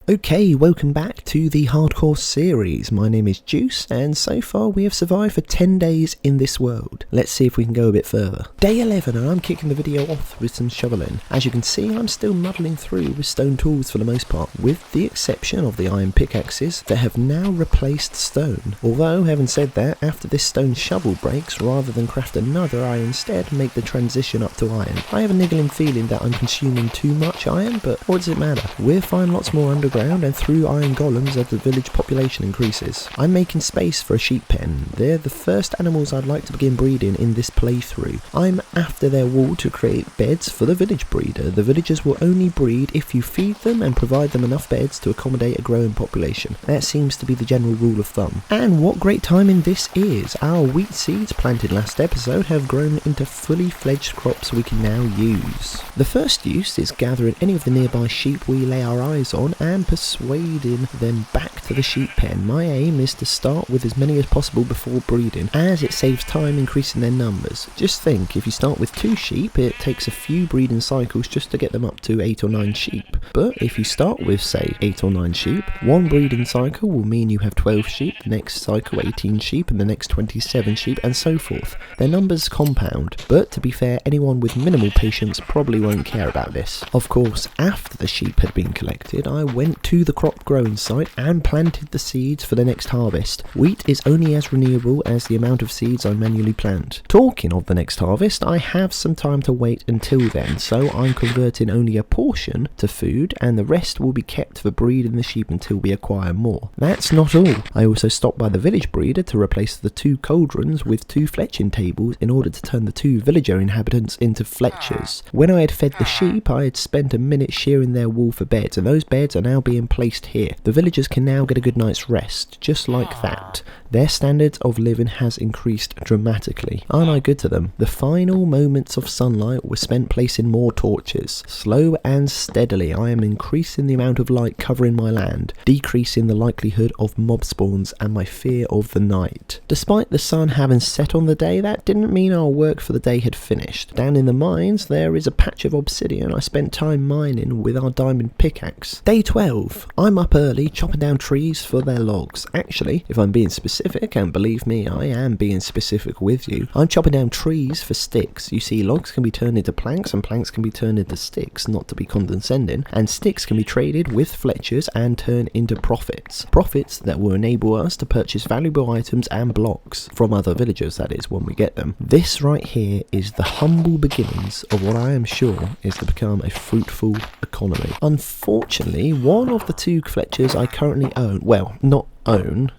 Okay, welcome back to the Hardcore series. My name is Juice, and so far we have survived for 10 days in this world. Let's see if we can go a bit further. Day 11, and I'm kicking the video off with some shoveling. As you can see, I'm still muddling through with stone tools for the most part, with the exception of the iron pickaxes that have now replaced stone. Although, having said that, after this stone shovel breaks, rather than craft another, I instead make the transition up to iron. I have a niggling feeling that I'm consuming too much iron, but what does it matter? We'll find lots more underground and through iron golems as the village population increases. I'm making space for a sheep pen. They're the first animals I'd like to begin breeding in this playthrough. I'm after their wool to create beds for the village breeder. The villagers will only breed if you feed them and provide them enough beds to accommodate a growing population. That seems to be the general rule of thumb. And what great timing this is! Our wheat seeds planted last episode have grown into fully fledged crops we can now use. The first use is gathering any of the nearby sheep we lay our eyes on and persuading them back to the sheep pen. My aim is to start with as many as possible before breeding, as it saves time increasing their numbers. Just think, if you start with 2 sheep, it takes a few breeding cycles just to get them up to 8 or 9 sheep. But if you start with, say, 8 or 9 sheep, one breeding cycle will mean you have 12 sheep, the next cycle 18 sheep, and the next 27 sheep, and so forth. Their numbers compound, but to be fair, anyone with minimal patience probably won't care about this. Of course, after the sheep had been collected, I went to the crop growing site and planted the seeds for the next harvest. Wheat is only as renewable as the amount of seeds I manually plant. Talking of the next harvest, I have some time to wait until then, so I'm converting only a portion to food and the rest will be kept for breeding the sheep until we acquire more. That's not all. I also stopped by the village breeder to replace the 2 cauldrons with 2 fletching tables in order to turn the 2 villager inhabitants into fletchers. When I had fed the sheep, I had spent a minute shearing their wool for beds, and those beds are now being placed here. The villagers can now get a good night's rest, just like that. Their standards of living has increased dramatically. Aren't I good to them? The final moments of sunlight were spent placing more torches. Slow and steadily, I am increasing the amount of light covering my land, decreasing the likelihood of mob spawns and my fear of the night. Despite the sun having set on the day, that didn't mean our work for the day had finished. Down in the mines, there is a patch of obsidian I spent time mining with our diamond pickaxe. Day 12. I'm up early chopping down trees for their logs. Actually, if I'm being specific, and believe me, I am being specific with you, I'm chopping down trees for sticks. You see, logs can be turned into planks and planks can be turned into sticks, not to be condescending, and sticks can be traded with fletchers and turned into profits. Profits that will enable us to purchase valuable items and blocks from other villagers, that is, when we get them. This right here is the humble beginnings of what I am sure is to become a fruitful economy. Unfortunately, one of the 2 fletchers I currently own, well, not own,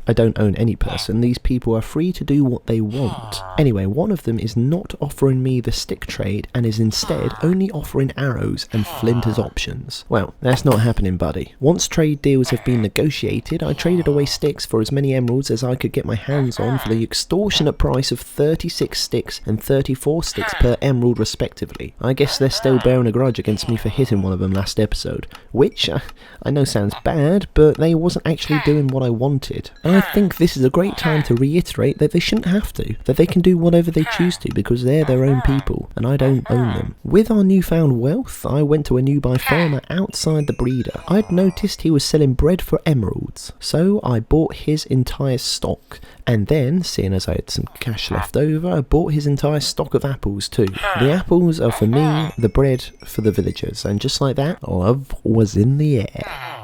I don't own any person. These people are free to do what they want. Anyway, one of them is not offering me the stick trade and is instead only offering arrows and flint as options. Well, that's not happening, buddy. Once trade deals have been negotiated, I traded away sticks for as many emeralds as I could get my hands on for the extortionate price of 36 sticks and 34 sticks per emerald respectively. I guess they're still bearing a grudge against me for hitting one of them last episode, which I know sounds bad, but they wasn't actually doing what I wanted. And I think this is a great time to reiterate that they shouldn't have to, that they can do whatever they choose to because they're their own people and I don't own them. With our newfound wealth, I went to a nearby farmer outside the breeder. I'd noticed he was selling bread for emeralds, so I bought his entire stock. And then, seeing as I had some cash left over, I bought his entire stock of apples too. The apples are for me, the bread for the villagers, and just like that, love was in the air.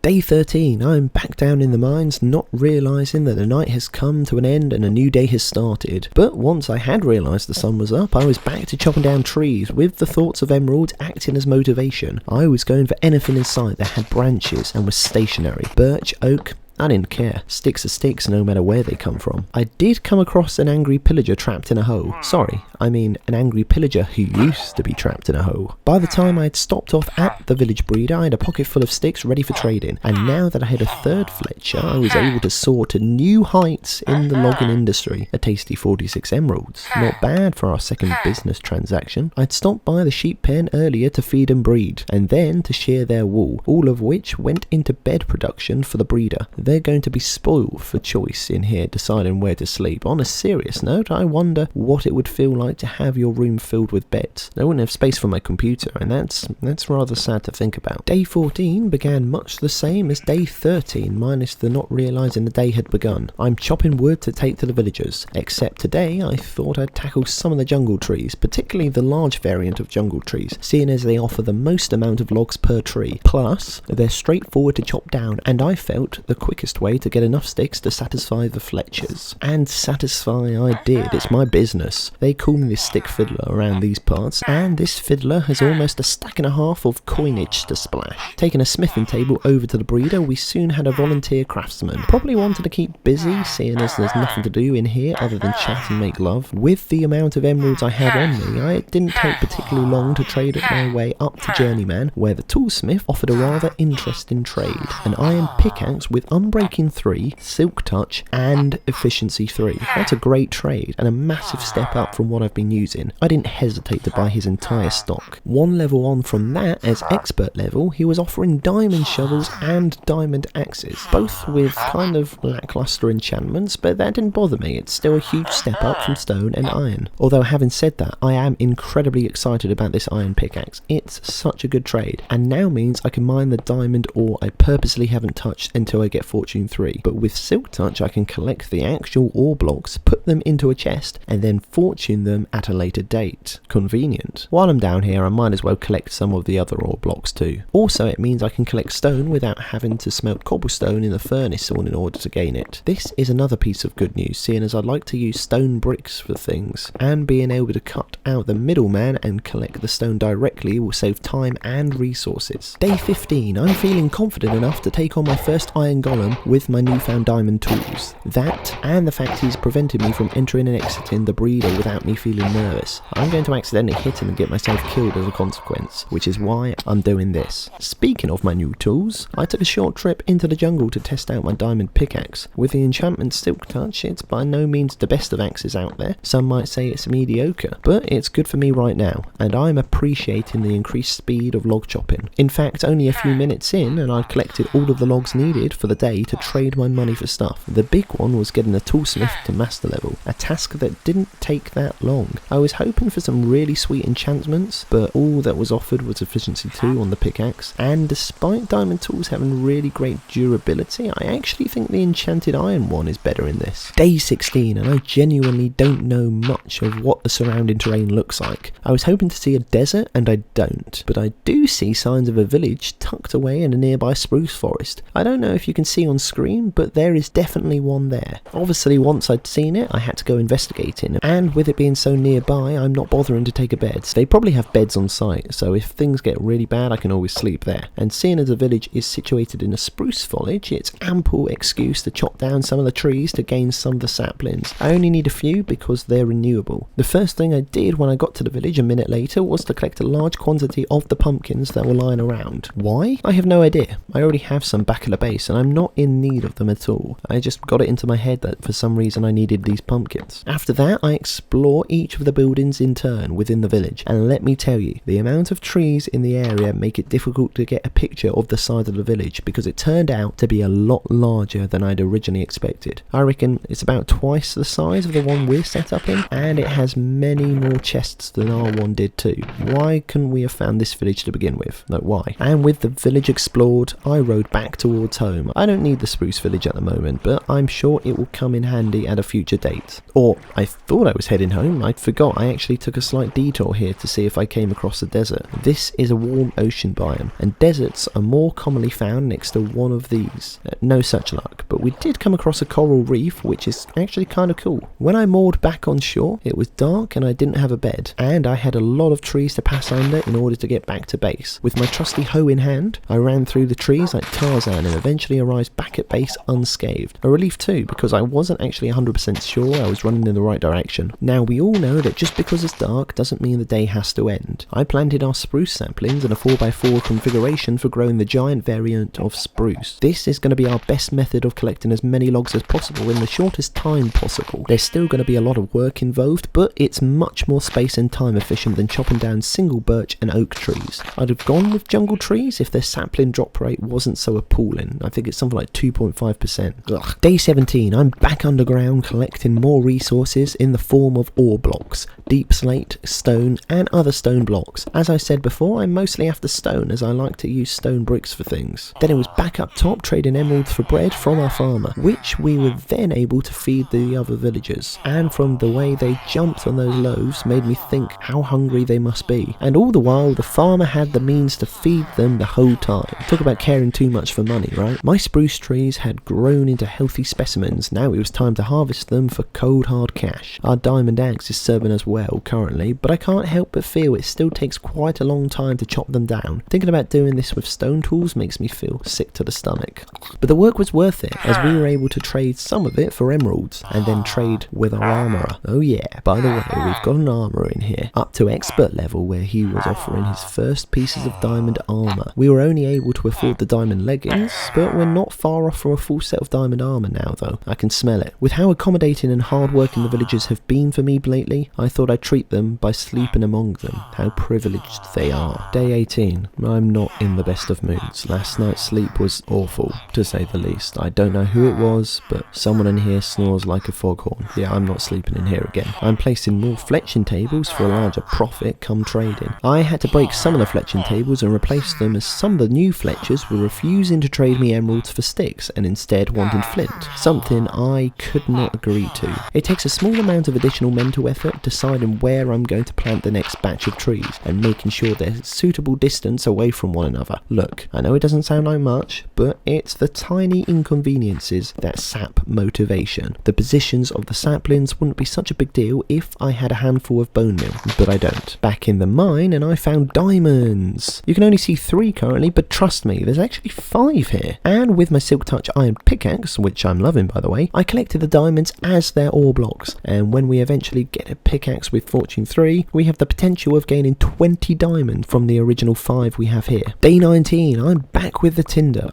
Day 13, I'm back down in the mines, not realising that the night has come to an end and a new day has started. But once I had realised the sun was up, I was back to chopping down trees, with the thoughts of emeralds acting as motivation. I was going for anything in sight that had branches and was stationary. Birch, oak, I didn't care. Sticks are sticks no matter where they come from. I did come across an angry pillager trapped in a hole. Sorry, I mean an angry pillager who used to be trapped in a hole. By the time I had stopped off at the village breeder, I had a pocket full of sticks ready for trading. And now that I had a 3rd fletcher, I was able to soar to new heights in the logging industry. A tasty 46 emeralds. Not bad for our 2nd business transaction. I'd stopped by the sheep pen earlier to feed and breed, and then to shear their wool, all of which went into bed production for the breeder. They're going to be spoiled for choice in here deciding where to sleep. On a serious note, I wonder what it would feel like like to have your room filled with beds. I wouldn't have space for my computer, and that's rather sad to think about. Day 14 began much the same as day 13, minus the not realising the day had begun. I'm chopping wood to take to the villagers, except today I thought I'd tackle some of the jungle trees, particularly the large variant of jungle trees, seeing as they offer the most amount of logs per tree. Plus, they're straightforward to chop down, and I felt the quickest way to get enough sticks to satisfy the Fletchers. And satisfy I did, it's my business. They call me the stick fiddler around these parts, and this fiddler has almost a stack and a half of coinage to splash. Taking a smithing table over to the breeder, we soon had a volunteer craftsman. Probably wanted to keep busy, seeing as there's nothing to do in here other than chat and make love. With the amount of emeralds I had on me, it didn't take particularly long to trade my way up to Journeyman, where the toolsmith offered a rather interesting trade. An iron pickaxe with Unbreaking 3, Silk Touch, and Efficiency 3. That's a great trade, and a massive step up from what I've been using. I didn't hesitate to buy his entire stock. One level on from that, as expert level, he was offering diamond shovels and diamond axes, both with kind of lackluster enchantments, but that didn't bother me. It's still a huge step up from stone and iron. Although having said that, I am incredibly excited about this iron pickaxe. It's such a good trade, and now means I can mine the diamond ore I purposely haven't touched until I get Fortune 3. But with Silk Touch I can collect the actual ore blocks, put them into a chest, and then fortune them at a later date. Convenient. While I'm down here I might as well collect some of the other ore blocks too. Also it means I can collect stone without having to smelt cobblestone in the furnace in order to gain it. This is another piece of good news, seeing as I like to use stone bricks for things, and being able to cut out the middleman and collect the stone directly will save time and resources. Day 15, I'm feeling confident enough to take on my first iron golem with my newfound diamond tools. That, and the fact he's prevented me from entering and exiting the breeder without me feeling nervous. I'm going to accidentally hit him and get myself killed as a consequence, which is why I'm doing this. Speaking of my new tools, I took a short trip into the jungle to test out my diamond pickaxe. With the enchantment Silk Touch, it's by no means the best of axes out there. Some might say it's mediocre, but it's good for me right now, and I'm appreciating the increased speed of log chopping. In fact, only a few minutes in and I'd collected all of the logs needed for the day to trade my money for stuff. The big one was getting the toolsmith to master level, a task that didn't take that long. I was hoping for some really sweet enchantments, but all that was offered was Efficiency 2 on the pickaxe, and despite diamond tools having really great durability, I actually think the enchanted iron one is better in this. Day 16, and I genuinely don't know much of what the surrounding terrain looks like. I was hoping to see a desert, and I don't, but I do see signs of a village tucked away in a nearby spruce forest. I don't know if you can see on screen, but there is definitely one there. Obviously once I'd seen it, I had to go investigating, and with it being so nearby, I'm not bothering to take a bed. They probably have beds on site, so if things get really bad I can always sleep there. And seeing as the village is situated in a spruce foliage, it's ample excuse to chop down some of the trees to gain some of the saplings. I only need a few because they're renewable. The first thing I did when I got to the village a minute later was to collect a large quantity of the pumpkins that were lying around. Why? I have no idea. I already have some back at the base and I'm not in need of them at all. I just got it into my head that for some reason I needed these pumpkins. After that I explore each of the buildings in turn within the village, and let me tell you, the amount of trees in the area make it difficult to get a picture of the side of the village because it turned out to be a lot larger than I'd originally expected. I reckon it's about twice the size of the one we're set up in, and it has many more chests than our one did too. Why couldn't we have found this village to begin with? No, why? And with the village explored, I rode back towards home. I don't need the spruce village at the moment, but I'm sure it will come in handy at a future date. Or I thought I was heading home. I forgot I actually took a slight detour here to see if I came across a desert. This is a warm ocean biome, and deserts are more commonly found next to one of these. No such luck, but we did come across a coral reef, which is actually kind of cool. When I moored back on shore, it was dark and I didn't have a bed, and I had a lot of trees to pass under in order to get back to base. With my trusty hoe in hand, I ran through the trees like Tarzan and eventually arrived back at base unscathed. A relief too, because I wasn't actually 100% sure I was running in the right direction. Now we all know that just because it's dark doesn't mean the day has to end. I planted our spruce saplings in a 4x4 configuration for growing the giant variant of spruce. This is going to be our best method of collecting as many logs as possible in the shortest time possible. There's still going to be a lot of work involved, but it's much more space and time efficient than chopping down single birch and oak trees. I'd have gone with jungle trees if their sapling drop rate wasn't so appalling. I think it's something like 2.5%. Day 17, I'm back underground collecting more resources in the form of ore ore blocks, deep slate, stone and other stone blocks. As I said before, I'm mostly after stone as I like to use stone bricks for things. Then it was back up top trading emeralds for bread from our farmer, which we were then able to feed the other villagers. And from the way they jumped on those loaves made me think how hungry they must be. And all the while the farmer had the means to feed them the whole time. Talk about caring too much for money, right? My spruce trees had grown into healthy specimens. Now it was time to harvest them for cold hard cash. Our diamond axe is serving us well currently, but I can't help but feel it still takes quite a long time to chop them down. Thinking about doing this with stone tools makes me feel sick to the stomach. But the work was worth it, as we were able to trade some of it for emeralds, and then trade with our armourer. Oh yeah, by the way, we've got an armourer in here, up to expert level, where he was offering his first pieces of diamond armour. We were only able to afford the diamond leggings, but we're not far off from a full set of diamond armour now though. I can smell it. With how accommodating and hard working the villagers have been for me lately, I thought I'd treat them by sleeping among them. How privileged they are. Day 18. I'm not in the best of moods. Last night's sleep was awful, to say the least. I don't know who it was, but someone in here snores like a foghorn. Yeah, I'm not sleeping in here again. I'm placing more fletching tables for a larger profit come trading. I had to break some of the fletching tables and replace them, as some of the new fletchers were refusing to trade me emeralds for sticks and instead wanted flint, something I could not agree to. It takes a small amount of additional mental effort deciding where I'm going to plant the next batch of trees and making sure they're suitable distance away from one another. Look, I know it doesn't sound like much, but it's the tiny inconveniences that sap motivation. The positions of the saplings wouldn't be such a big deal if I had a handful of bone meal, but I don't. Back in the mine and I found diamonds. You can only see 3 currently, but trust me, there's actually 5 here. And with my Silk Touch iron pickaxe, which I'm loving by the way, I collected the diamonds as their ore blocks, and when we eventually get a pickaxe with Fortune 3, we have the potential of gaining 20 diamonds from the original 5 we have here. Day 19, I'm back with the timber.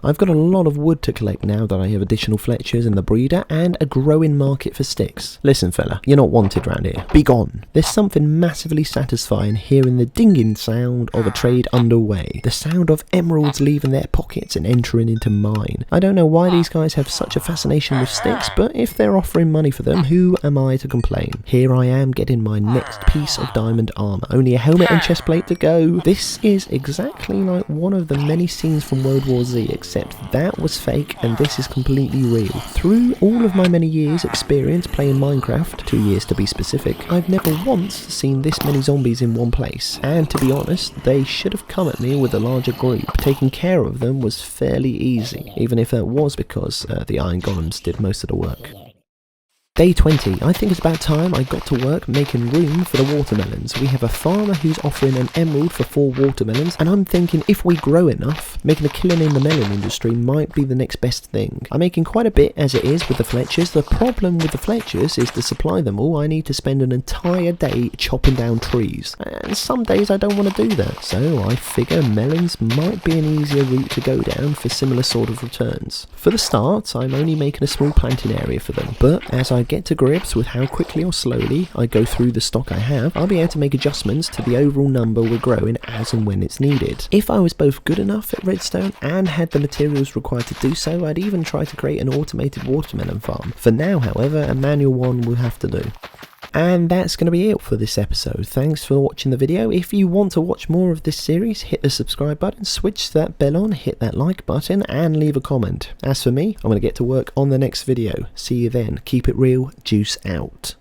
I've got a lot of wood to collect now that I have additional fletchers and the breeder and a growing market for sticks. Listen fella, you're not wanted round here. Be gone. There's something massively satisfying hearing the dinging sound of a trade underway. The sound of emeralds leaving their pockets and entering into mine. I don't know why these guys have such a fascination with sticks, but if they're offering money for them, who am I to complain? Here I am getting my next piece of diamond armour. Only a helmet and chestplate to go. This is exactly like one of the many scenes from World War Z, except that was fake and this is completely real. Through all of my many years experience playing Minecraft, 2 years to be specific, I've never once seen this many zombies in one place, and to be honest, they should have come at me with a larger group. Taking care of them was fairly easy, even if that was because the iron golems did most of the work. Day 20, I think it's about time I got to work making room for the watermelons. We have a farmer who's offering an emerald for 4 watermelons, and I'm thinking if we grow enough, making a killing in the melon industry might be the next best thing. I'm making quite a bit as it is with the fletchers. The problem with the fletchers is to supply them all, I need to spend an entire day chopping down trees, and some days I don't want to do that, so I figure melons might be an easier route to go down for similar sort of returns. For the start, I'm only making a small planting area for them, but as I get to grips with how quickly or slowly I go through the stock I have, I'll be able to make adjustments to the overall number we're growing as and when it's needed. If I was both good enough at redstone and had the materials required to do so, I'd even try to create an automated watermelon farm. For now, however, a manual one will have to do. And that's going to be it for this episode. Thanks for watching the video. If you want to watch more of this series, hit the subscribe button, switch that bell on, hit that like button, and leave a comment. As for me, I'm going to get to work on the next video. See you then. Keep it real. Juice out.